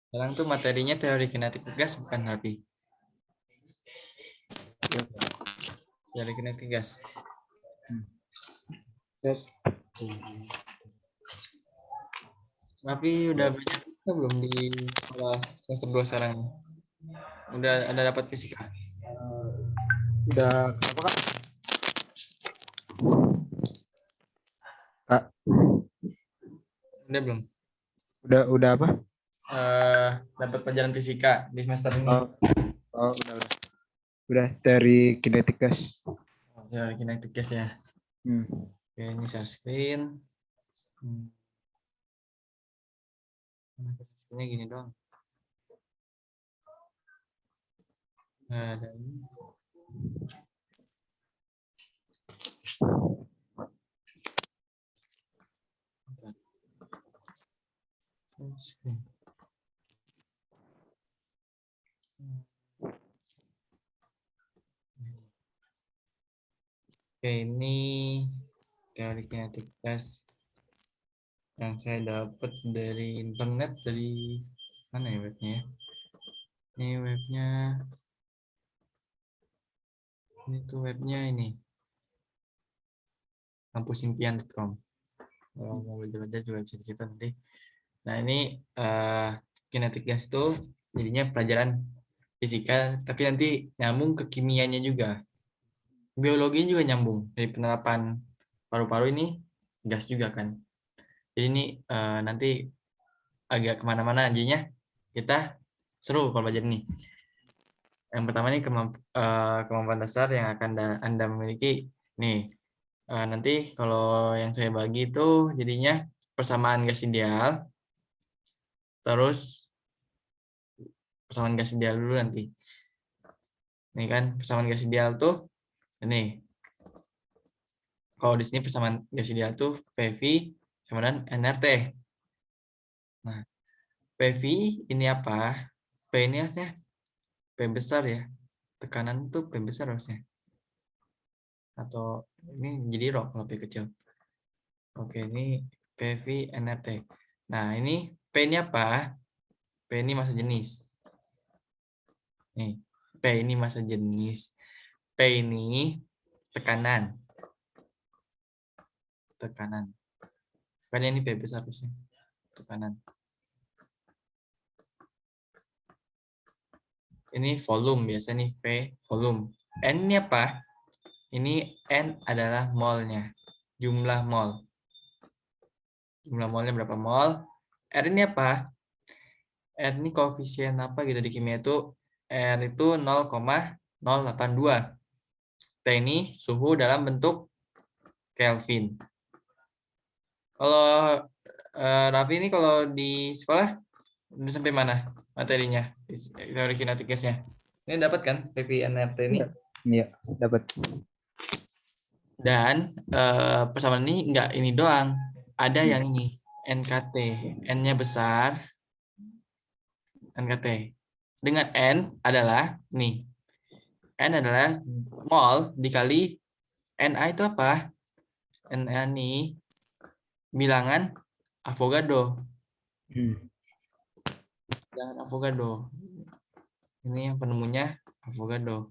Sekarang tuh materinya teori kinetik gas bukan berarti? Teori kinetik gas. Tapi udah banyak kita belum di sekolah semester 2 sekarang nih. Udah ada dapat fisika. Udah apa kak? Kak, Udah belum? udah apa? Dapat pelajaran fisika di semester ini. Udah. Udah dari kinetik gas. Teori kinetik gas ya. Oke, ini share screen. Screennya gini doang. Nah, ada ini. Screen. Oke, ini teori kinetik gas yang saya dapat dari internet, dari mana ya webnya ya? Ini webnya, ini tuh webnya ini kampusimpian.com. Kalau mau belajar juga bisa di situ nanti. Nah ini kinetik gas itu jadinya pelajaran fisika, tapi nanti nyambung ke kimianya juga. Biologinya juga nyambung dari penerapan paru-paru ini gas juga kan. Jadi ini nanti agak kemana-mana jadinya kita seru kalau belajar ini. Yang pertama ini kemampuan dasar yang akan Anda miliki. Nih, nanti kalau yang saya bagi itu jadinya persamaan gas ideal, terus persamaan gas ideal dulu nanti. Ini kan persamaan gas ideal tuh ini. Kalau di sini persamaan gas ideal tuh PV sama dengan nRT. Nah, PV ini apa? P ini harusnya P besar ya. Tekanan tuh P besar harusnya. Atau ini jadi rho kalau P kecil. Oke, ini PV nRT. Nah, ini P ini apa? P ini massa jenis. Nih, P ini massa jenis. P ini tekanan. Tekanan. Makanya ini P besar harusnya. Tekanan. Ini volume biasa nih V volume. N ini apa? Ini N adalah molnya. Jumlah mol. Jumlah molnya berapa mol? R ini apa? R ini koefisien apa gitu di kimia itu? R itu 0,082. T ini suhu dalam bentuk Kelvin. Kalau Raffi ini kalau di sekolah udah sampai mana materinya? Teori kinetik gasnya. Ini dapat kan PVNRT ini? Iya, dapat. Dan persamaan ini enggak ini doang. Ada yang ini NKT. N-nya besar. NKT. Dengan N adalah nih. N adalah mol dikali Na itu apa? Na ini bilangan Avogadro. Bilangan Avogadro. Ini yang penemunya Avogadro.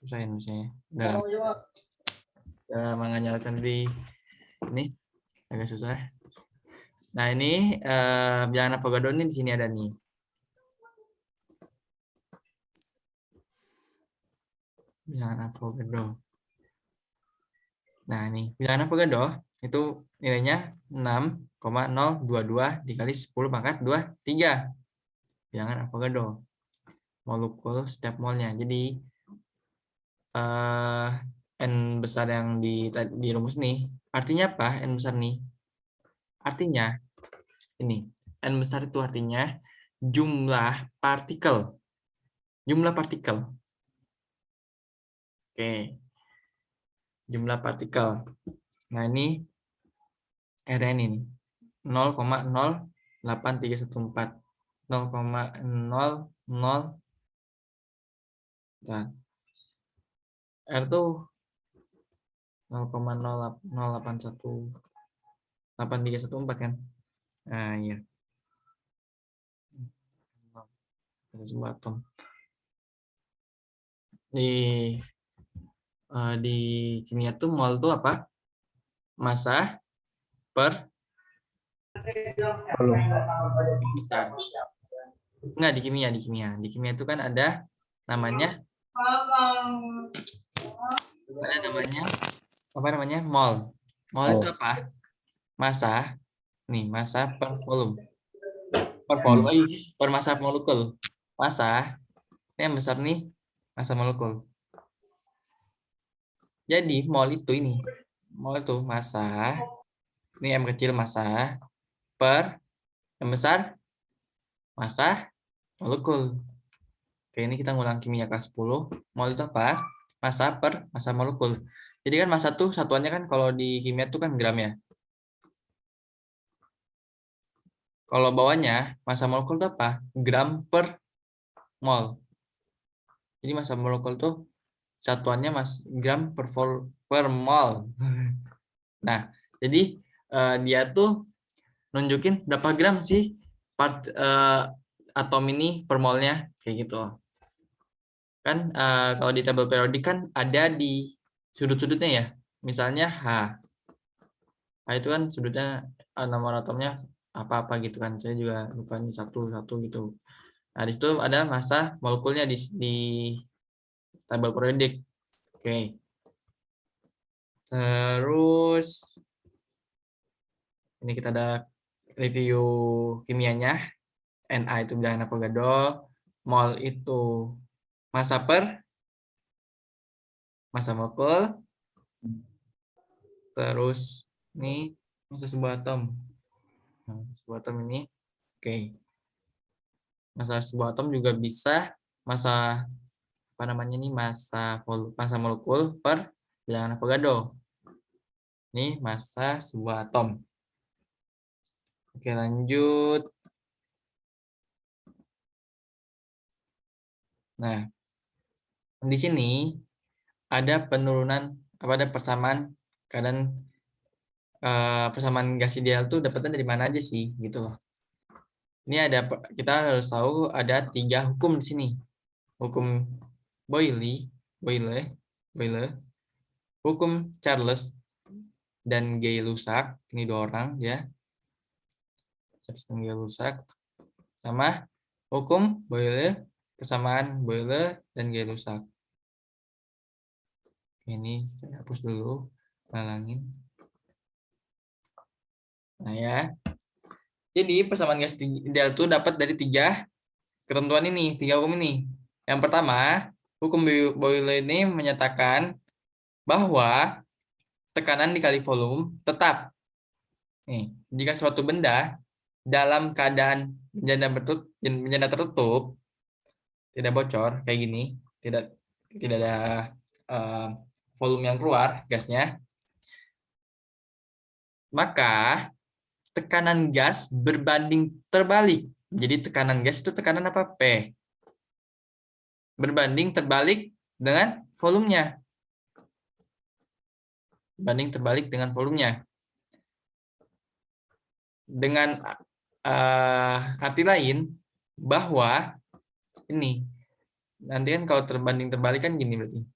Susah ini misalnya. Udah menganyalkan di ini agak susah. Nah ini bilangan Avogadro ini di sini ada nih. Bilangan Avogadro. Nah ini bilangan Avogadro itu nilainya 6,022 dikali 10 pangkat 23. Bilangan Avogadro. Molekul setiap molnya. Jadi N besar yang di rumus nih. Artinya apa N besar nih? Artinya ini. N besar itu artinya jumlah partikel. Jumlah partikel. Oke. Jumlah partikel. Nah, ini Rn ini 0,08314. 0,00 nah, R tuh 0,0081 8314 kan. Nah, iya. Ada sebuah atom. Di kimia tuh mol tuh apa? Massa per Volum. besar. Enggak, di kimia. Di kimia itu kan ada namanya apa namanya? Mol. Mol itu apa? Massa. Nih, massa per volume. Per volume, per massa molekul. Massa ini yang besar nih, massa molekul. Jadi mol itu ini. Mol itu massa. Ini M kecil massa per yang besar massa molekul. Oke, ini kita ngulang kimia kelas 10. Mol itu apa? Massa per massa molekul. Jadi kan massa tuh satuannya kan kalau di kimia tuh kan gram ya. Kalau bawahnya massa molekul itu apa? Gram per mol. Jadi massa molekul tuh satuannya gram per mol. Nah, jadi dia tuh nunjukin berapa gram sih atom ini per molnya kayak gitu. Kan kalau di tabel periodik kan ada di sudut-sudutnya ya. Misalnya H. H itu kan sudutnya nomor atomnya apa-apa gitu kan. Saya juga lupa nih satu gitu. Nah, di situ ada massa molekulnya di tabel periodik. Oke. Terus ini kita ada review kimianya. Na itu bilangan Avogadro, mol itu massa per massa molekul, terus ini massa sebuah atom. Nah, sebuah atom ini, oke. Massa sebuah atom juga bisa massa apa namanya nih massa molekul per bilangan Avogadro. Ini massa sebuah atom. Oke, lanjut. Nah, di sini ada penurunan apa ada persamaan keadaan persamaan gas ideal tuh dapatnya dari mana aja sih gitu loh. Ini kita harus tahu ada 3 hukum di sini. Hukum Boyle, hukum Charles dan Gay-Lussac, ini 2 orang ya. Charles dan Gay-Lussac sama hukum Boyle, persamaan Boyle dan Gay-Lussac. Ini saya hapus dulu, halangin. Nah ya. Jadi persamaan gas ideal itu dapat dari 3 ketentuan ini, 3 hukum ini. Yang pertama, hukum Boyle ini menyatakan bahwa tekanan dikali volume tetap. Nih, jika suatu benda dalam keadaan menjadi tertutup, tidak bocor kayak gini, tidak ada volume yang keluar gasnya, maka tekanan gas berbanding terbalik. Jadi tekanan gas itu tekanan apa? P. Berbanding terbalik dengan volumenya. Banding terbalik dengan volumenya. Dengan arti lain, bahwa ini, nanti kan kalau terbanding terbalik kan gini berarti.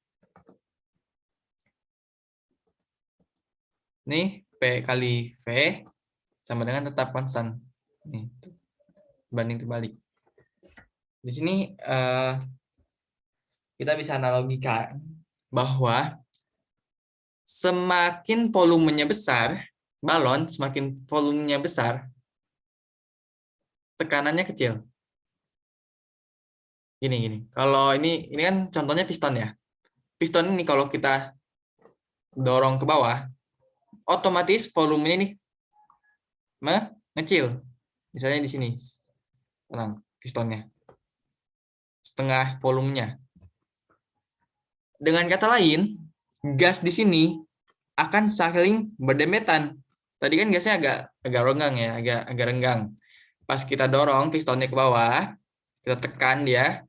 Nih, P kali V sama dengan tetap konstan. Nih, banding terbalik. Di sini kita bisa analogikan bahwa semakin volumenya besar, balon semakin volumenya besar, tekanannya kecil. Gini. Kalau ini kan contohnya piston ya. Piston ini kalau kita dorong ke bawah, otomatis volumenya ini mengecil. Misalnya di sini, terang pistonnya, setengah volumenya. Dengan kata lain, gas di sini akan saling berdempetan. Tadi kan gasnya agak renggang ya, agak renggang. Pas kita dorong pistonnya ke bawah, kita tekan dia,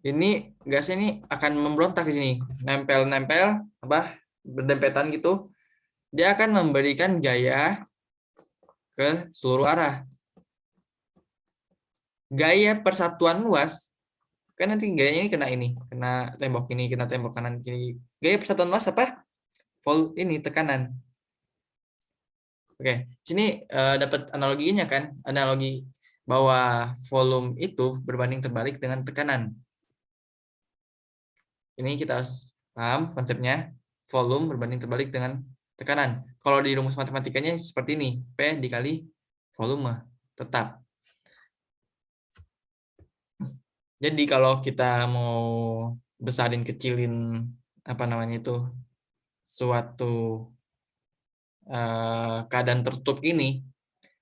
ini gasnya ini akan memberontak di sini, nempel berdempetan gitu. Dia akan memberikan gaya ke seluruh arah. Gaya persatuan luas, kan nanti gayanya kena tembok ini, kena tembok kanan kiri. Gaya persatuan luas apa? Ini tekanan. Oke, sini dapat analoginya kan? Analogi bahwa volume itu berbanding terbalik dengan tekanan. Ini kita harus paham konsepnya. Volume berbanding terbalik dengan tekanan. Kalau di rumus matematikanya seperti ini, P dikali volume tetap. Jadi kalau kita mau besarin kecilin apa namanya itu suatu keadaan tertutup ini,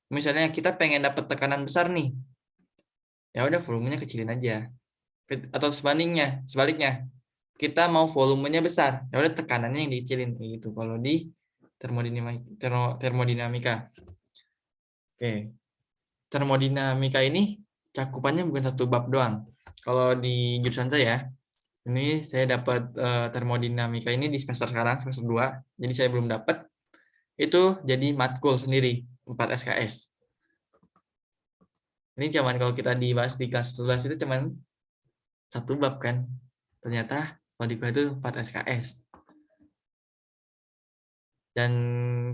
misalnya kita pengen dapat tekanan besar nih, ya udah volumenya kecilin aja. Atau sebaliknya kita mau volumenya besar, ya udah tekanannya yang dikecilin gitu. Kalau di termodinamika. Oke. Termodinamika ini cakupannya bukan satu bab doang. Kalau di jurusan saya, ini saya dapat termodinamika ini di semester sekarang, semester 2. Jadi saya belum dapat. Itu jadi matkul sendiri, 4 SKS. Ini cuman kalau kita dibahas di kelas 11 itu cuman satu bab kan. Ternyata kalau di kuliah itu 4 SKS. Dan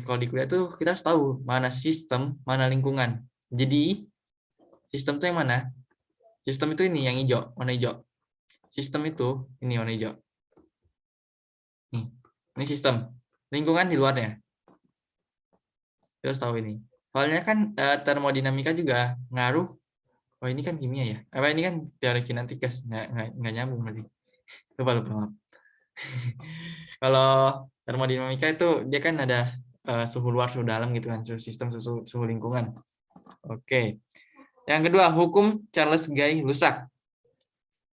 kalau di kuliah tuh kita harus tahu mana sistem, mana lingkungan. Jadi sistem itu yang mana? Sistem itu ini yang hijau, warna hijau. Sistem itu ini warna hijau. Nih, ini sistem. Lingkungan di luarnya. Kita harus tahu ini. Soalnya kan termodinamika juga ngaruh. Oh ini kan kimia ya? Apa ini kan teori kinetikas? Nggak nyambung berarti. Lupa. Maaf. Kalau termodinamika itu dia kan ada suhu luar, suhu dalam gitu kan, suhu sistem, suhu lingkungan. Oke. Yang kedua, hukum Charles Guy-Lussac.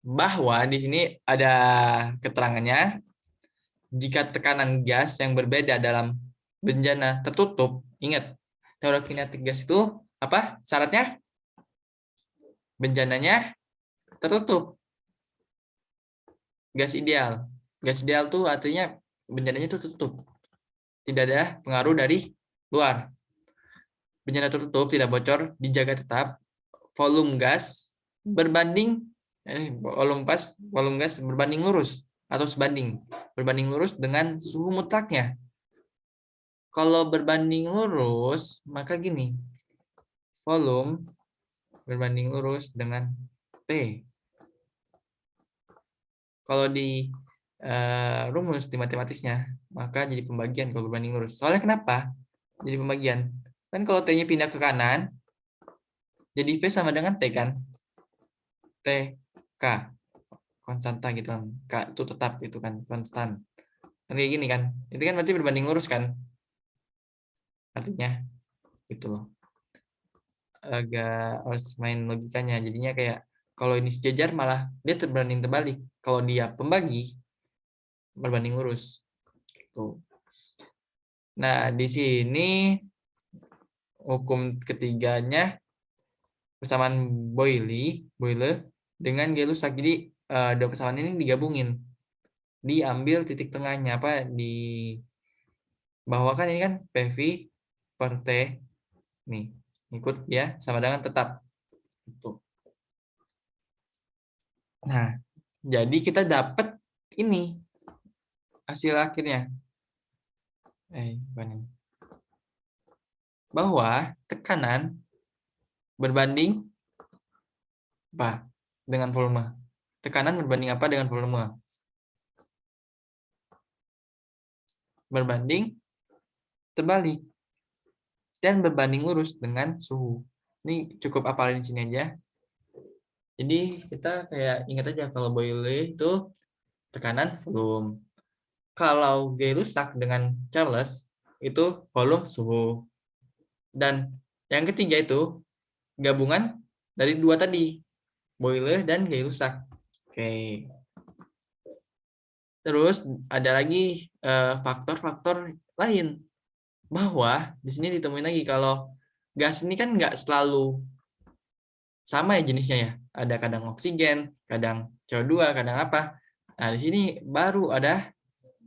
Bahwa di sini ada keterangannya, jika tekanan gas yang berbeda dalam bejana tertutup, ingat, teori kinetik gas itu apa? Syaratnya? Bejananya tertutup. Gas ideal. Gas ideal tuh artinya benjananya itu tertutup. Tidak ada pengaruh dari luar. Bejana tertutup, tidak bocor, dijaga tetap. Volume gas berbanding volume gas berbanding lurus atau berbanding lurus dengan suhu mutlaknya. Kalau berbanding lurus, maka gini. Volume berbanding lurus dengan T. Kalau di rumus di matematisnya, maka jadi pembagian kalau berbanding lurus. Soalnya kenapa? Jadi pembagian. Kan kalau T-nya pindah ke kanan, jadi V sama dengan T kan? T, K. Konstanta gitu kan. K itu tetap gitu kan, konstan. Kan kayak gini kan. Itu kan berarti berbanding lurus kan? Artinya gitu loh. Agak harus main logikanya. Jadinya kayak kalau ini sejajar malah dia berbanding terbalik. Kalau dia pembagi berbanding lurus. Gitu. Nah, di sini hukum ketiganya persamaan Boyle dengan Gay-Lussac. Jadi dua persamaan ini digabungin. Diambil titik tengahnya apa di bahwa kan ini kan PV per T nih ikut ya sama dengan tetap itu. Nah, jadi kita dapat ini hasil akhirnya. Bahwa tekanan berbanding apa dengan volume. Tekanan berbanding apa dengan volume? Berbanding terbalik. Dan berbanding lurus dengan suhu. Ini cukup hafalin di sini aja. Jadi kita kayak ingat aja kalau Boyle itu tekanan volume. Kalau Gay-Lussac dengan Charles itu volume suhu. Dan yang ketiga itu gabungan dari dua tadi, Boyle dan Gay-Lussac. Oke. Terus ada lagi faktor-faktor lain bahwa di sini ditemuin lagi kalau gas ini kan nggak selalu sama ya jenisnya ya. Ada kadang oksigen, kadang CO2, kadang apa. Nah, di sini baru ada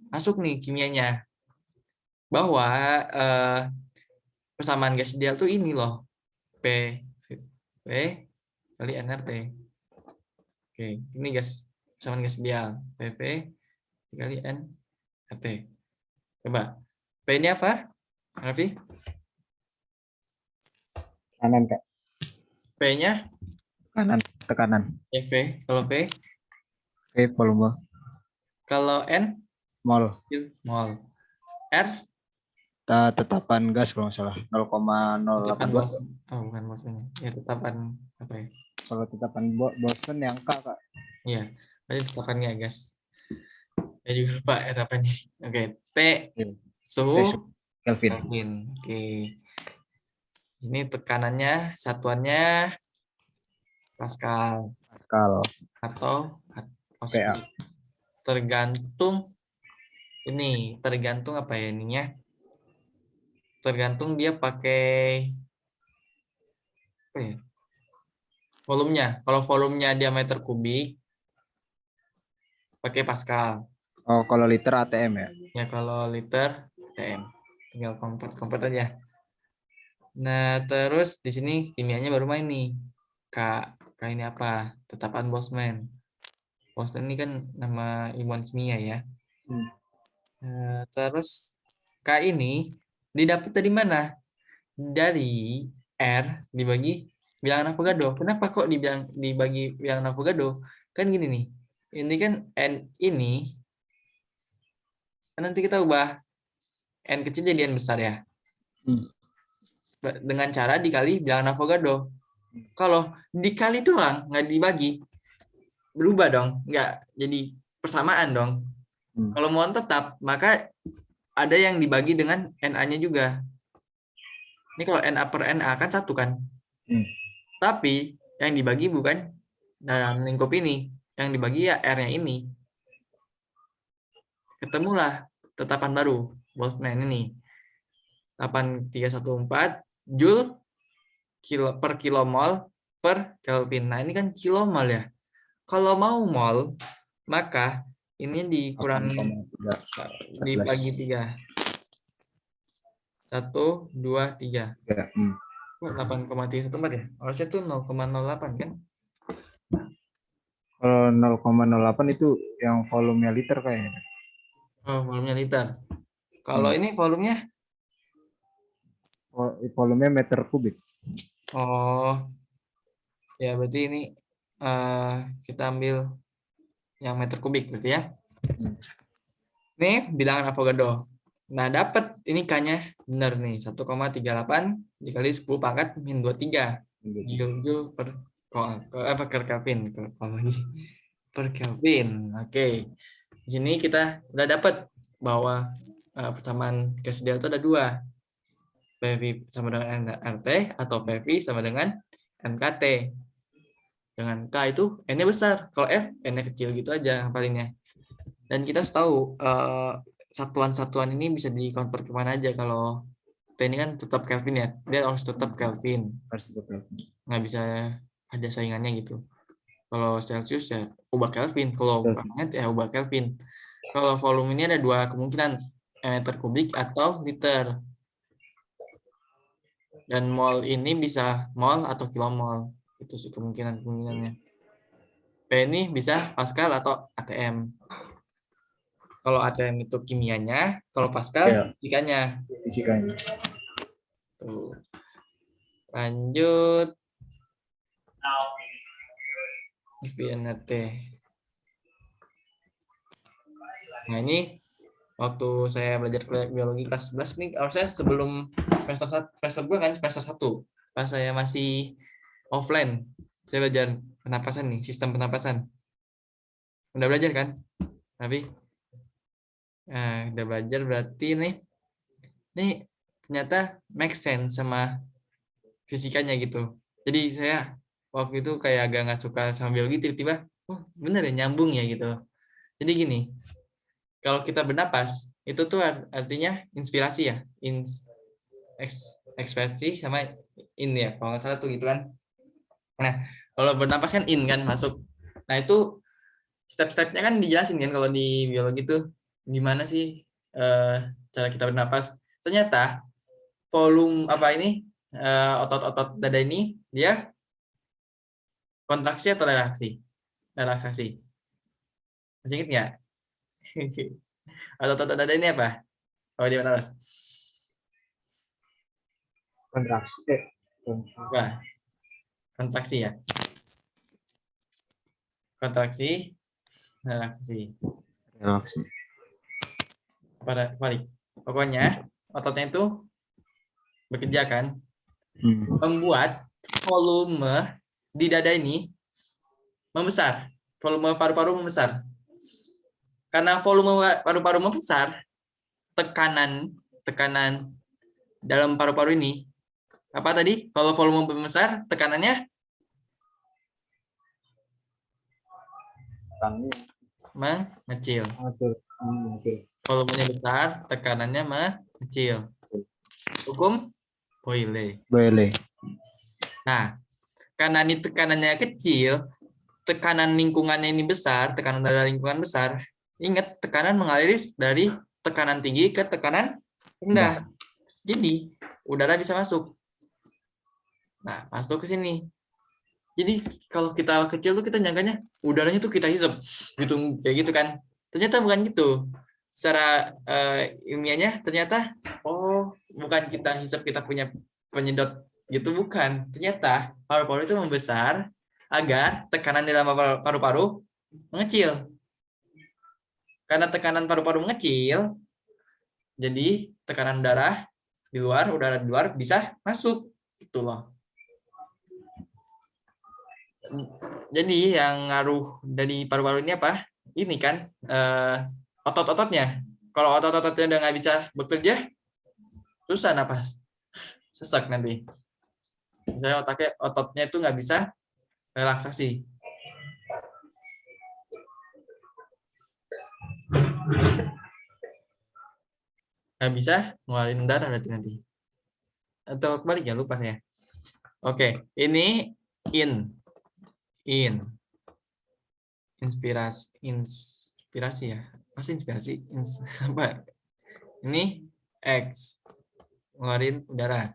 masuk nih kimianya. Bahwa persamaan gas ideal tuh ini loh. P kali nRT. Oke, ini persamaan gas ideal. PV kali nRT. Coba. P ini apa? Raffi? Kanan Kak. P-nya Kanan, tekanan. V. Kalau P, V volume, kalau N mol. mol. R Tetapan gas kalau nggak salah tetapan 0,082. Boltzmann. Oh, bukan Boltzmann. Ya, tetapan apa ya? Kalau tetapan Boltzmann yang K Kak. Iya, berarti tetapannya gas. Saya juga lupa R apa nih. Oke, T Iya. suhu T Kelvin. Kelvin. Oke. Ini tekanannya, satuannya Pascal Pascal. atau PA. tergantung tergantung apa ya ininya? Tergantung dia pakai apa ya? Volumenya. Kalau volumenya diameter kubik pakai Pascal. Oh, kalau liter ATM ya. Ya kalau liter TM. Tinggal convert aja. Nah, terus di sini kimianya baru main nih. K ini apa? Tetapan Boltzmann. Boltzmann ini kan nama ilmuwan kimia ya. Terus K ini didapat dari mana? Dari R dibagi bilangan Avogadro. Kenapa kok dibagi bilangan Avogadro? Kan gini nih. Ini kan N ini nanti kita ubah N kecil jadi N besar ya. Dengan cara dikali bilangan Avogadro. Kalau dikali doang nggak dibagi, berubah dong, nggak jadi persamaan dong. Kalau mau tetap, maka ada yang dibagi dengan NA-nya juga. Ini kalau NA per NA kan satu kan. Tapi yang dibagi bukan dalam lingkup ini. Yang dibagi ya R-nya ini. Ketemulah tetapan baru. Boltzmann ini. 8314 Joule per kilomol per Kelvin. Nah, ini kan kilomol ya. Kalau mau mol, maka ini dikurangi dibagi 3. 1, 2, 3. 8,314 ya? Harusnya tuh 0,08 kan? Kalau 0,08 itu yang volumenya liter kayaknya. Oh, volumenya liter. Kalau ini volumenya? Volumenya meter kubik. Oh, ya berarti ini kita ambil yang meter kubik berarti ya. Ini bilangan Avogadro. Nah, dapat ini K-nya benar nih, 1,38 dikali 10 pangkat min 23 Joule per Kelvin per Kelvin. Oke. Di sini kita udah dapat bahwa persamaan gas ideal itu ada 2. PV sama dengan RT atau PV sama dengan NKT. Dengan K itu N-nya besar, kalau R N-nya kecil gitu aja hafalinnya. Dan kita harus tahu satuan-satuan ini bisa dikonvert kemana aja. Kalau T ini kan tetap Kelvin ya, dia harus tetap Kelvin. Nggak bisa ada saingannya gitu. Kalau Celsius ya ubah Kelvin, kalau Fahrenheit ya ubah Kelvin. Kalau volume ini ada 2 kemungkinan, meter kubik atau liter. Dan mol ini bisa mol atau kilomol. Itu sih kemungkinannya. P ini bisa Pascal atau ATM. Kalau ATM itu kimianya, kalau Pascal fisikanya. Tuh. Lanjut. IVNT. Nah, ini waktu saya belajar biologi kelas 11 nih, harusnya sebelum semester gue kan semester 1. Pas saya masih offline, saya belajar pernapasan nih, sistem pernapasan. Udah belajar kan? Tapi udah belajar berarti nih ternyata make sense sama fisikanya gitu. Jadi saya waktu itu kayak agak nggak suka sama biologi, tiba-tiba bener ya nyambung ya gitu. Jadi gini, kalau kita bernapas itu tuh artinya inspirasi ya, ekspresi sama in ya, kalau nggak salah tuh gitu kan. Nah, kalau bernapas kan in kan masuk. Nah, itu step-stepnya kan dijelasin kan kalau di biologi tuh gimana sih cara kita bernapas. Ternyata volume apa ini otot-otot dada ini dia kontraksi atau relaksasi? Relaksasi. Masih ingat nggak? Otot-otot dada ini apa? Oh di mana, Mas? Kontraksi. Apa? Kontraksi ya. Kontraksi, relaksasi. Relaksi. Pada balik. Pokoknya ototnya itu bekerja kan, membuat volume di dada ini membesar. Volume paru-paru membesar. Karena volume paru-paru membesar, tekanan dalam paru-paru ini apa tadi? Kalau volume membesar, tekanannya mengecil. Volumenya besar, tekanannya mengecil. Hukum Boyle. Nah, karena ini tekanannya kecil, tekanan lingkungannya ini besar, tekanan dari lingkungan besar. Ingat, tekanan mengalir dari tekanan tinggi ke tekanan rendah. Jadi, udara bisa masuk. Nah, masuk ke sini. Jadi, kalau kita kecil tuh kita nyangkanya udaranya tuh kita hisap gitu kayak gitu kan. Ternyata bukan gitu. Secara ilmiahnya ternyata bukan kita hisap kita punya penyedot gitu, bukan. Ternyata paru-paru itu membesar agar tekanan di dalam paru-paru mengecil. Karena tekanan paru-paru mengecil, jadi tekanan udara di luar bisa masuk gitu loh. Jadi yang ngaruh dari paru-paru ini apa? Ini kan otot-ototnya. Kalau otot-ototnya udah nggak bisa bekerja, susah napas, sesak nanti. Misalnya ototnya itu nggak bisa relaksasi. Nggak bisa ngeluarin darah berarti nanti. Atau kebalik ya, lupa saya. Oke, ini inspirasi ya. Pasti inspirasi. Apa? Ini X, ngeluarin udara.